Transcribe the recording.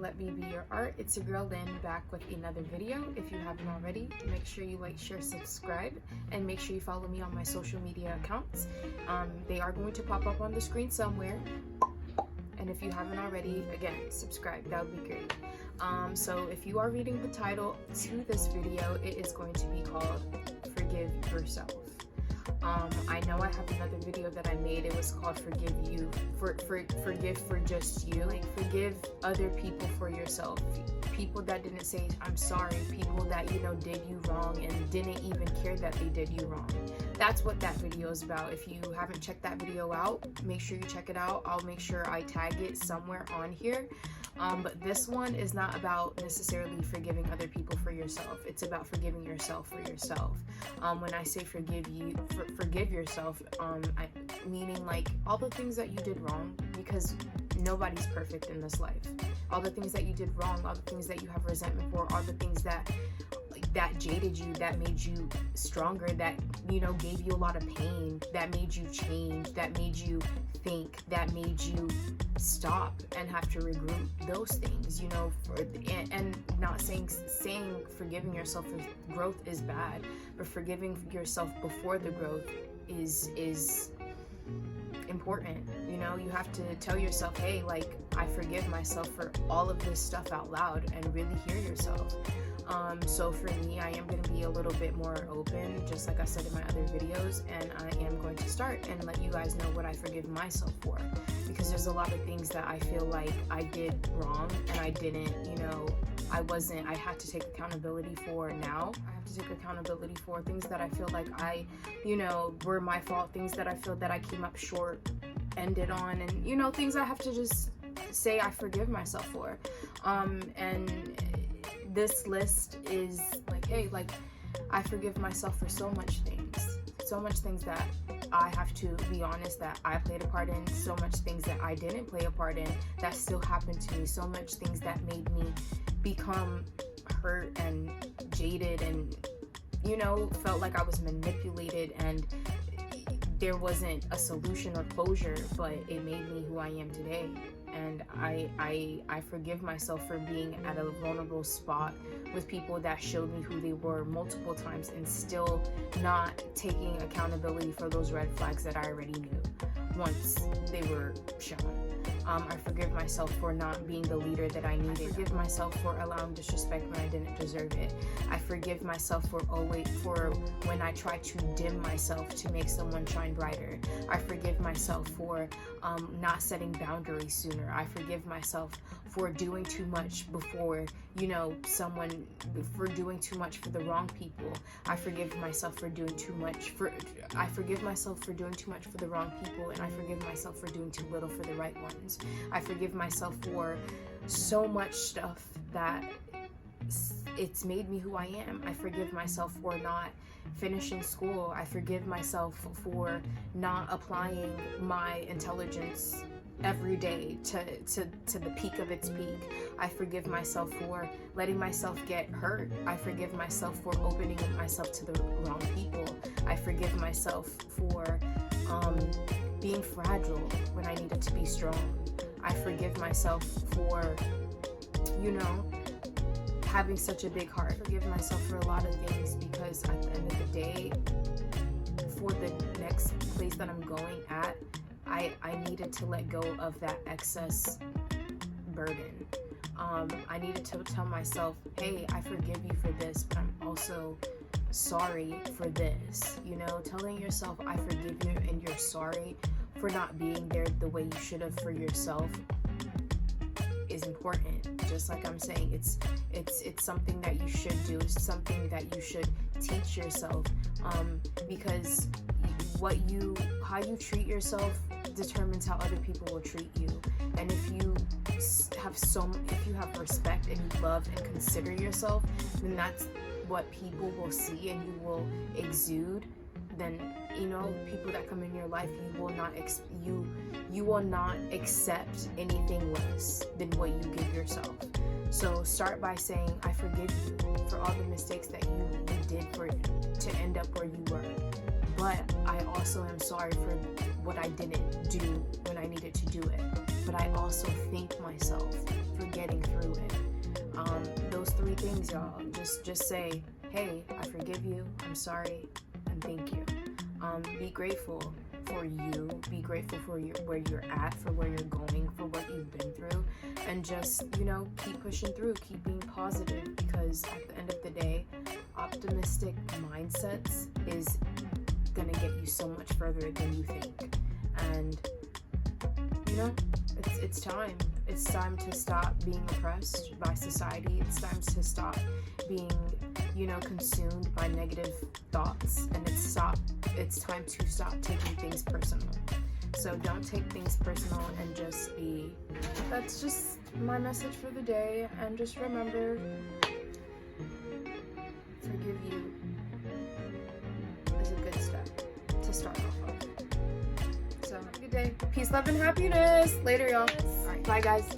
Let Me Be Your Art. It's your girl Lynn back with another video. If you haven't already, make sure you like, share, subscribe, and make sure you follow me on my social media accounts. They are going to pop up on the screen somewhere. And if you haven't already, again, subscribe. That would be great. So if you are reading the title to this video, it is going to be called Forgive Yourself. I know I have another video that I made. It was called Forgive for just you. Like, forgive other people for yourself. People that didn't say I'm sorry, people that, you know, did you wrong and didn't even care that they did you wrong. That's what that video is about. If you haven't checked that video out, make sure you check it out. I'll make sure I tag it somewhere on here. But this one is not about necessarily forgiving other people for yourself. It's about forgiving yourself for yourself. When I say forgive yourself, meaning like all the things that you did wrong, because nobody's perfect in this life. All the things that you did wrong, all the things that you have resentment for, all the things that jaded you, that made you stronger, that, you know, gave you a lot of pain, that made you change, that made you think, that made you stop and have to regroup. Those things, you know, and not saying forgiving yourself for growth is bad, but forgiving yourself before the growth is important. You know, you have to tell yourself, hey, like, I forgive myself for all of this stuff out loud and really hear yourself. So for me, I am going to be a little bit more open, just like I said in my other videos, and I am going to start and let you guys know what I forgive myself for, because there's a lot of things that I feel like I did wrong and I didn't, you know, I had to take accountability for now. I have to take accountability for things that I feel like you know, were my fault, things that I feel that I came up short, ended on, and, you know, things I have to just say I forgive myself for. And this list is like, hey, like, I forgive myself for so much things that I have to be honest that I played a part in, so much things that I didn't play a part in that still happened to me, so much things that made me become hurt and jaded and, you know, felt like I was manipulated and there wasn't a solution or closure, but it made me who I am today. And I forgive myself for being at a vulnerable spot with people that showed me who they were multiple times and still not taking accountability for those red flags that I already knew once they were shown. I forgive myself for not being the leader that I needed. I forgive myself for allowing disrespect when I didn't deserve it. I forgive myself for when I tried to dim myself to make someone shine brighter. I forgive myself for not setting boundaries sooner. I forgive myself for doing too much before, you know, for doing too much for the wrong people. I forgive myself for doing too much I forgive myself for doing too much for the wrong people, and I forgive myself for doing too little for the right ones. I forgive myself for so much stuff that it's made me who I am. I forgive myself for not finishing school. I forgive myself for not applying my intelligence every day to the peak of its peak. I forgive myself for letting myself get hurt. I forgive myself for opening myself to the wrong people. I forgive myself for being fragile when I needed to be strong. I forgive myself for, you know, having such a big heart. I forgive myself for a lot of things, because at the end of the day, for the next place that I'm going at, I needed to let go of that excess burden. I needed to tell myself, hey, I forgive you for this, but I'm also sorry for this. You know, telling yourself I forgive you and you're sorry for not being there the way you should have for yourself is important. Just like I'm saying, it's something that you should do. It's something that you should teach yourself, because how you treat yourself determines how other people will treat you. And if you have respect and you love and consider yourself, then that's what people will see and you will exude. Then, you know, people that come in your life, you will not accept anything less than what you give yourself. So start by saying, I forgive you for all the mistakes that you did to end up where you were. But I also am sorry for what I didn't do when I needed to do it. But I also thank myself for getting through it. three things, y'all. Just say, hey, I forgive you, I'm sorry, and thank you. Be grateful for you, be grateful for where you're at, for where you're going, for what you've been through, and just, keep pushing through, keep being positive, because at the end of the day, optimistic mindsets is gonna get you so much further than you think. And it's time. It's time to stop being oppressed by society. It's time to stop being, consumed by negative thoughts. And it's time to stop taking things personal. So don't take things personal and just be. That's just my message for the day. And just remember, forgive you is a good step to start off of. So have a good day. Peace, love, and happiness. Later, y'all. All right, bye, guys.